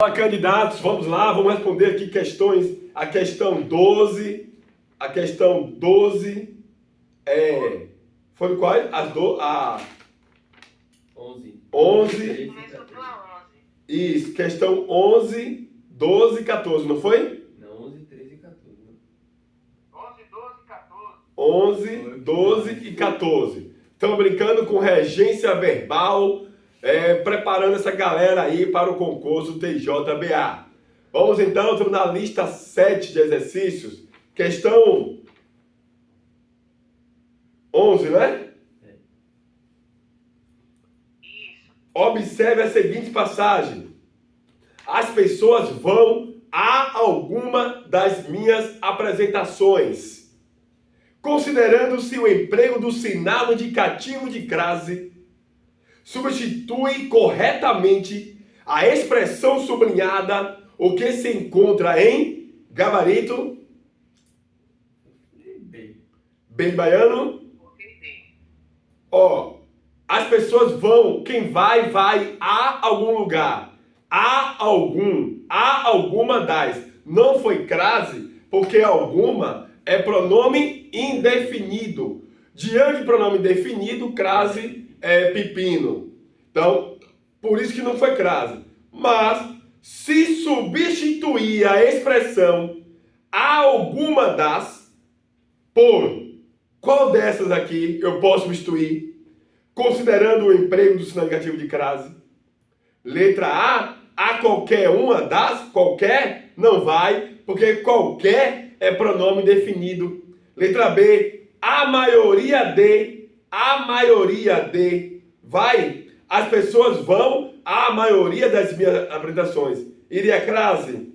Fala, candidatos, vamos lá, vamos responder aqui questões. A questão 12, foi qual? A 11. Isso, questão 11, 12 e 14, não foi? Não, 11, 13 e 14. Né? 11, 12 e 14. 11, 12 e 14. Estamos brincando com regência verbal, preparando essa galera aí para o concurso TJBA. Vamos então, estamos na lista 7 de exercícios. Questão 11, né? Isso. Observe a seguinte passagem. As pessoas vão a alguma das minhas apresentações, considerando-se o emprego do sinal indicativo de crase, substitui corretamente a expressão sublinhada, o que se encontra em gabarito bem baiano. Ó, as pessoas vão, quem vai a algum lugar, a alguma das. Não foi crase, porque alguma é pronome indefinido. Diante de pronome indefinido, crase é pepino. Então, por isso que não foi crase. Mas, se substituir a expressão alguma das por qual dessas aqui eu posso substituir, considerando o emprego do sinal negativo de crase? Letra A qualquer uma das, qualquer não vai, porque qualquer é pronome definido. Letra B, a maioria de, vai. As pessoas vão à maioria das minhas apresentações. Iria crase?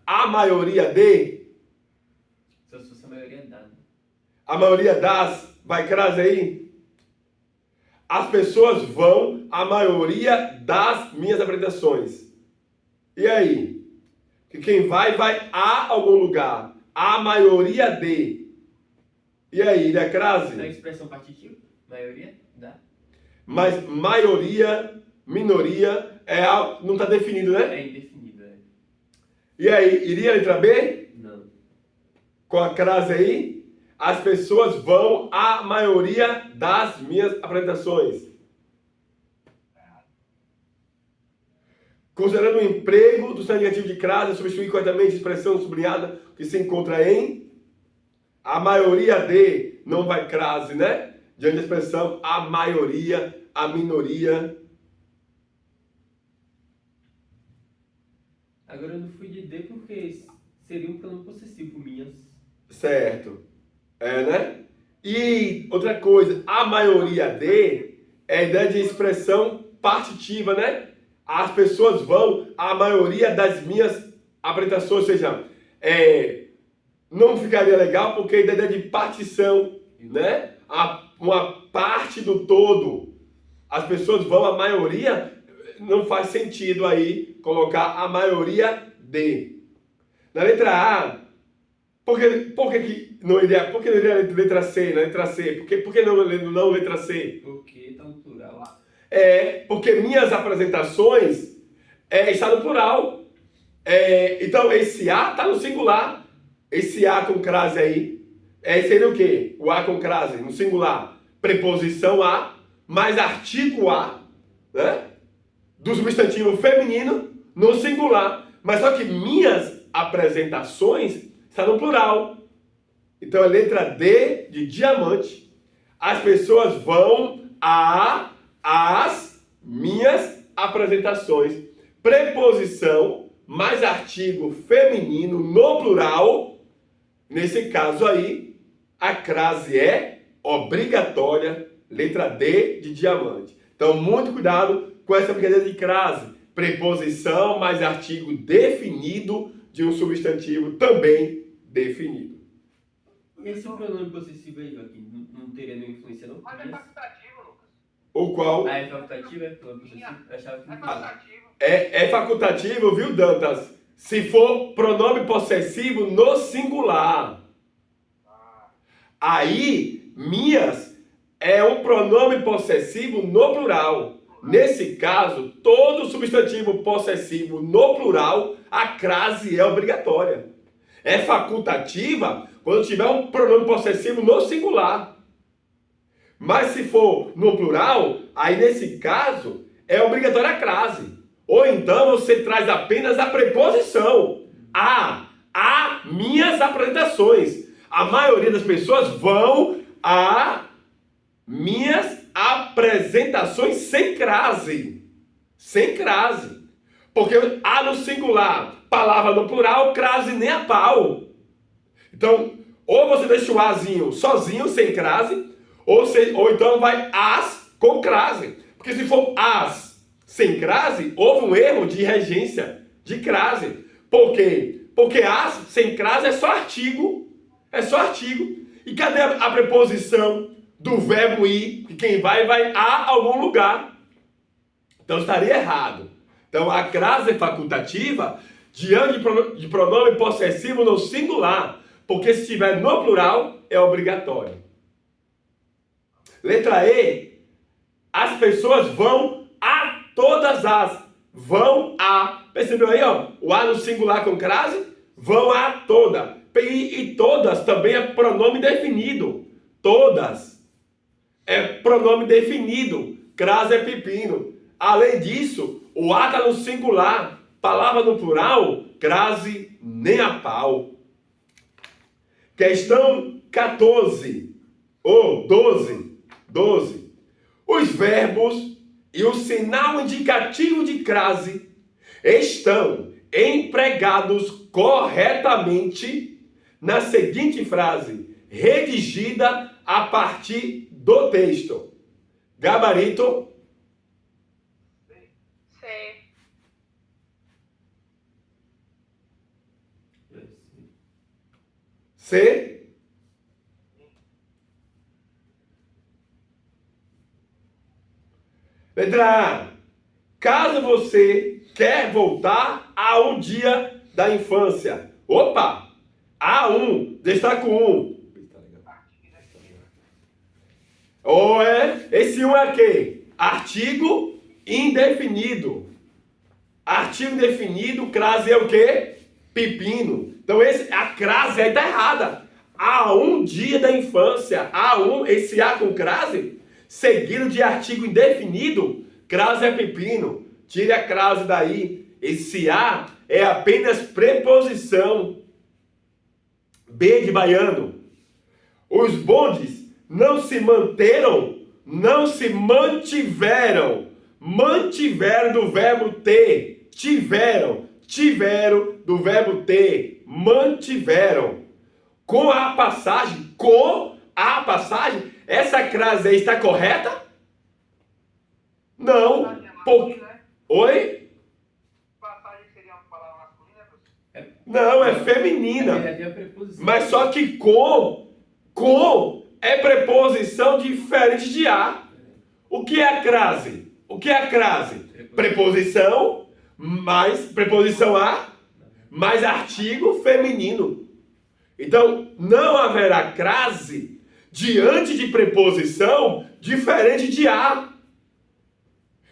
A maioria de? Se fosse a maioria dada. A maioria das, vai crase aí? As pessoas vão à maioria das minhas apresentações. E aí? Que quem vai a algum lugar. A maioria de. E aí, iria crase? A expressão partitiva, maioria dá. Mas maioria, minoria, não está definido, né? É indefinido, é. E aí, iria a letra B? Não. Com a crase aí? As pessoas vão à maioria das minhas apresentações. Considerando o emprego do sinal negativo de crase, substituir corretamente a expressão sublinhada que se encontra em a maioria de, não vai crase, né? Diante da expressão a maioria, a minoria. Agora eu não fui de D porque seria um pronome possessivo, minhas. Certo. Né? E outra coisa, a maioria de é a ideia de expressão partitiva, né? As pessoas vão à maioria das minhas apresentações, ou seja, não ficaria legal porque a ideia de partição, né? Uma parte do todo. As pessoas vão à maioria, não faz sentido aí colocar a maioria de. Na letra A, por que não iria letra C? Na letra C, por que não letra C? Porque tá no plural. Porque minhas apresentações está no plural. Então esse A está no singular. Esse A com crase aí seria o quê? O A com crase no singular. Preposição A mais artigo A, né? Do substantivo feminino no singular. Mas só que minhas apresentações está no plural. Então é letra D de diamante. As pessoas vão às minhas apresentações. Preposição mais artigo feminino no plural. Nesse caso aí, a crase é obrigatória. Letra D de diamante. Então, muito cuidado com essa brincadeira de crase. Preposição mais artigo definido de um substantivo também definido. E esse pronome possessivo aí, Joaquim, não teria nenhuma influência, não? Mas é facultativo, Lucas. O qual Ah, é facultativo, é pronome possessivo? Eu achava que É não. facultativo. é facultativo, viu, Dantas? Se for pronome possessivo no singular. Aí, minhas é um pronome possessivo no plural. Nesse caso, todo substantivo possessivo no plural, a crase é obrigatória. É facultativa quando tiver um pronome possessivo no singular. Mas se for no plural, aí nesse caso, é obrigatória a crase. Ou então você traz apenas a preposição. A minhas apresentações. A maioria das pessoas vão a minhas apresentações sem crase. Sem crase. Porque a no singular, palavra no plural, crase nem a pau. Então, ou você deixa o azinho sozinho, sem crase, ou então vai as com crase. Porque se for as sem crase, houve um erro de regência de crase. Por quê? Porque as sem crase é só artigo. É só artigo. E cadê a preposição do verbo ir? Que quem vai a algum lugar. Então estaria errado. Então a crase é facultativa diante de pronome possessivo no singular. Porque se estiver no plural, é obrigatório. Letra E. As pessoas vão a todas as. Vão a. Percebeu aí, ó? O a no singular com crase? Vão a toda. E todas também é pronome definido. Todas. É pronome definido. Crase é pepino. Além disso, o a está no singular. Palavra no plural, crase nem a pau. Questão 14. Ou 12. Os verbos e o sinal indicativo de crase estão empregados corretamente na seguinte frase, redigida a partir do texto. Gabarito. C. C. Letra A. Caso você quer voltar a um dia da infância. Opa! A1. Destaca o 1. Ou esse 1 é o quê? Artigo indefinido. Artigo indefinido, crase é o quê? Pepino. Então a crase aí está errada. A1 dia da infância. A1, esse A com crase, seguido de artigo indefinido, crase é pepino. Tire a crase daí. Esse A é apenas preposição. B de baiano. Os bondes não se manteram, não se mantiveram. Mantiveram do verbo ter. Tiveram do verbo ter. Mantiveram. Com a passagem, essa crase aí está correta? Não. Oi? Passagem seria uma palavra masculina, professor? Não, é feminina. É a preposição. Mas só que com é preposição diferente de a. O que é a crase? Preposição mais preposição a mais artigo feminino. Então, não haverá crase diante de preposição diferente de a.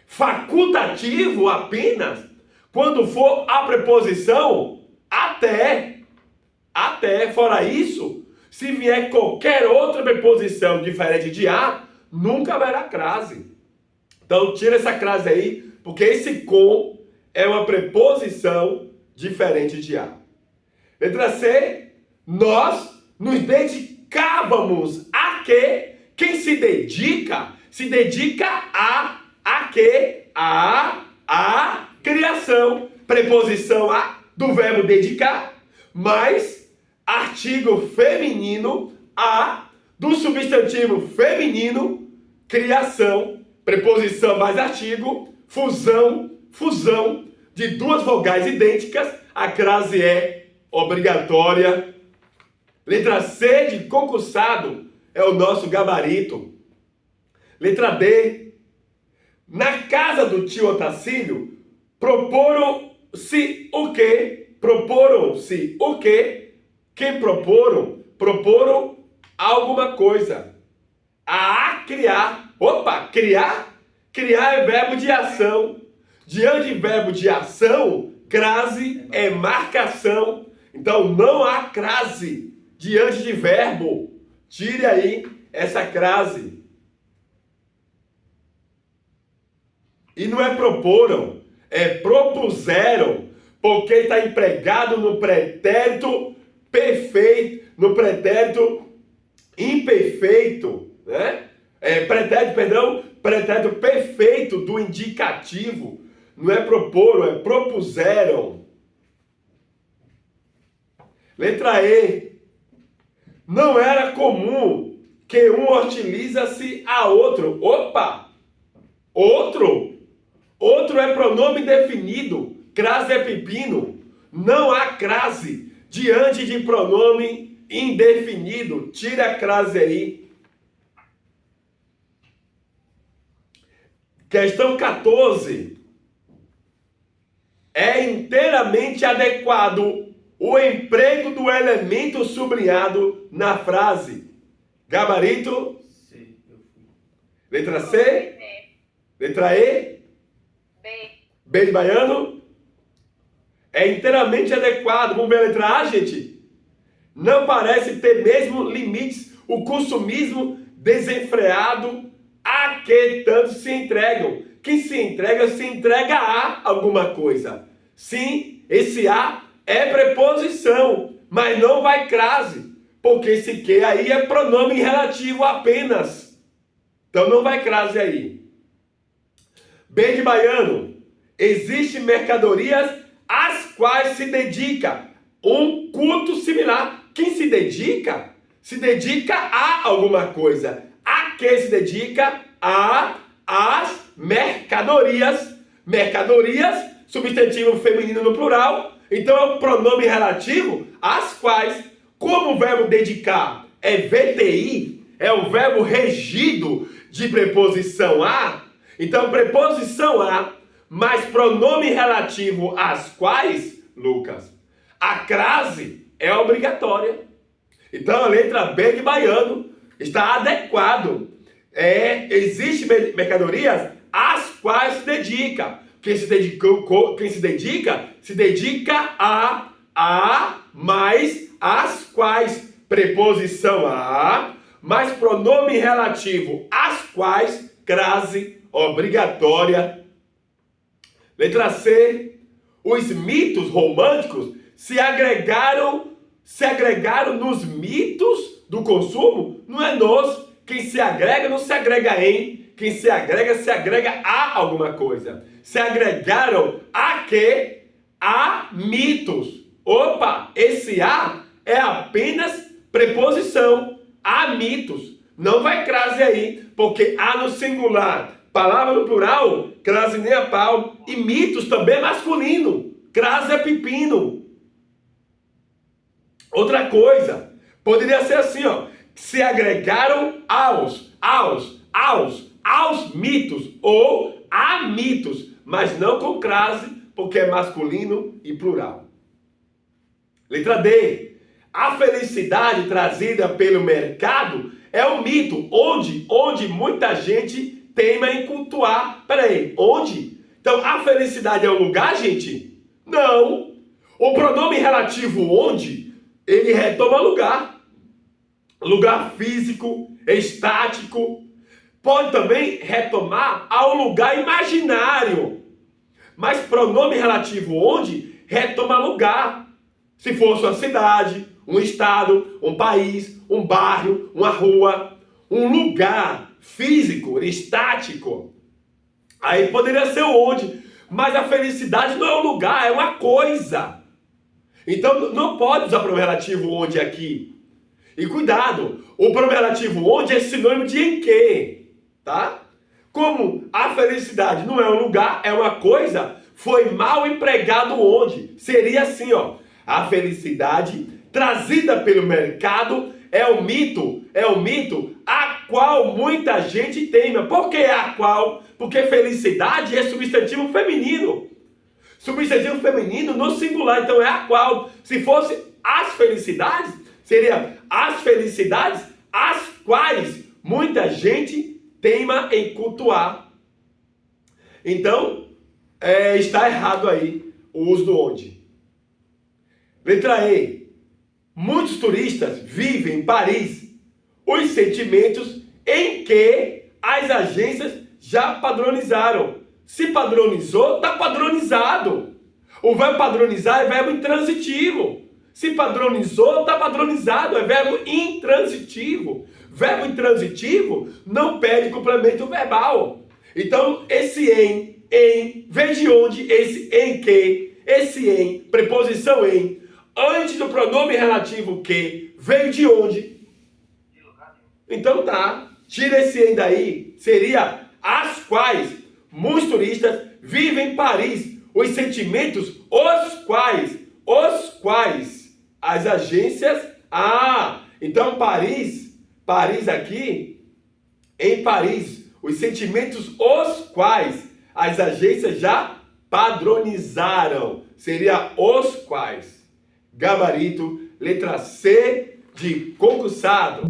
Facultativo apenas quando for a preposição até. Fora isso, se vier qualquer outra preposição diferente de a, nunca haverá crase. Então tira essa crase aí, porque esse com é uma preposição diferente de a. Letra C, nós nos dedicávamos a quê? Quem se dedica a quê? A criação. Preposição a do verbo dedicar, mais artigo feminino a do substantivo feminino, criação, preposição mais artigo, fusão de duas vogais idênticas, a crase é obrigatória. Letra C de concursado é o nosso gabarito. Letra D. Na casa do tio Otacílio, proporam-se o quê? Quem proporam? Proporam alguma coisa. A criar. Opa, criar? Criar é verbo de ação. Diante de verbo de ação, crase é marcação. Então não há crase diante de verbo. Tire aí essa crase. E não é proporam, é propuseram, porque está empregado no pretérito perfeito, no pretérito imperfeito, né? Pretérito perfeito do indicativo. Não é proporam, é propuseram. Letra E. Não era comum que um hostiliza-se a outro. Opa! Outro? Outro é pronome definido. Crase é pepino. Não há crase diante de pronome indefinido. Tira a crase aí. Questão 14. É inteiramente adequado o emprego do elemento sublinhado na frase. Gabarito? C, eu fui. Letra C? Letra E? B de baiano? É inteiramente adequado. Vamos ver a letra A, gente? Não parece ter mesmo limites o consumismo desenfreado a que tanto se entregam. Quem se entrega a alguma coisa. Sim, esse a é preposição, mas não vai crase, porque esse que aí é pronome relativo apenas. Então não vai crase aí. B de baiano. Existem mercadorias às quais se dedica um culto similar. Quem se dedica a alguma coisa. A que se dedica? As mercadorias. Mercadorias, substantivo feminino no plural. Então é o pronome relativo às quais, como o verbo dedicar é VTI, é o verbo regido de preposição a. Então preposição a mais pronome relativo às quais, Lucas, a crase é obrigatória. Então a letra B de baiano está adequado. Existem mercadorias às quais se dedica. Quem se dedica a mais as quais. Preposição a mais pronome relativo às quais, crase obrigatória. Letra C. Os mitos românticos se agregaram nos mitos do consumo. Não é nos. Quem se agrega não se agrega em. Quem se agrega a alguma coisa. Se agregaram a quê? A mitos. Opa, esse a é apenas preposição. A mitos. Não vai crase aí, porque a no singular, palavra no plural, crase nem a pau. E mitos também é masculino. Crase é pepino. Outra coisa, poderia ser assim, ó. Se agregaram aos mitos ou a mitos, mas não com crase, porque é masculino e plural. Letra D. A felicidade trazida pelo mercado é um mito, onde muita gente teima em cultuar. Peraí, onde? Então, a felicidade é um lugar, gente? Não. O pronome relativo onde, ele retoma lugar. Lugar físico, estático. Pode também retomar ao lugar imaginário. Mas pronome relativo onde retoma lugar. Se fosse uma cidade, um estado, um país, um bairro, uma rua, um lugar físico, estático. Aí poderia ser onde. Mas a felicidade não é um lugar, é uma coisa. Então não pode usar pronome relativo onde aqui. E cuidado, o pronome relativo onde é sinônimo de em que, tá? Como a felicidade não é um lugar, é uma coisa, foi mal empregado onde. Seria assim, ó. A felicidade trazida pelo mercado é um mito a qual muita gente teima. Por que a qual? Porque felicidade é substantivo feminino. Substantivo feminino no singular, então é a qual. Se fosse as felicidades, seria as felicidades às quais muita gente teima em cultuar. Então, está errado aí o uso do onde. Letra E. Muitos turistas vivem em Paris os sentimentos em que as agências já padronizaram. Se padronizou, está padronizado. O verbo padronizar é verbo intransitivo. Se padronizou, está padronizado, é verbo intransitivo. Verbo intransitivo não pede complemento verbal. Então, esse em, vem de onde esse em que, esse em, preposição em, antes do pronome relativo que, veio de onde? De lugar nenhum. Então tá, tira esse em daí, seria as quais muitos turistas vivem em Paris, os sentimentos, os quais as agências, então Paris aqui, em Paris, os sentimentos, os quais as agências já padronizaram, seria os quais. Gabarito, letra C de concursado.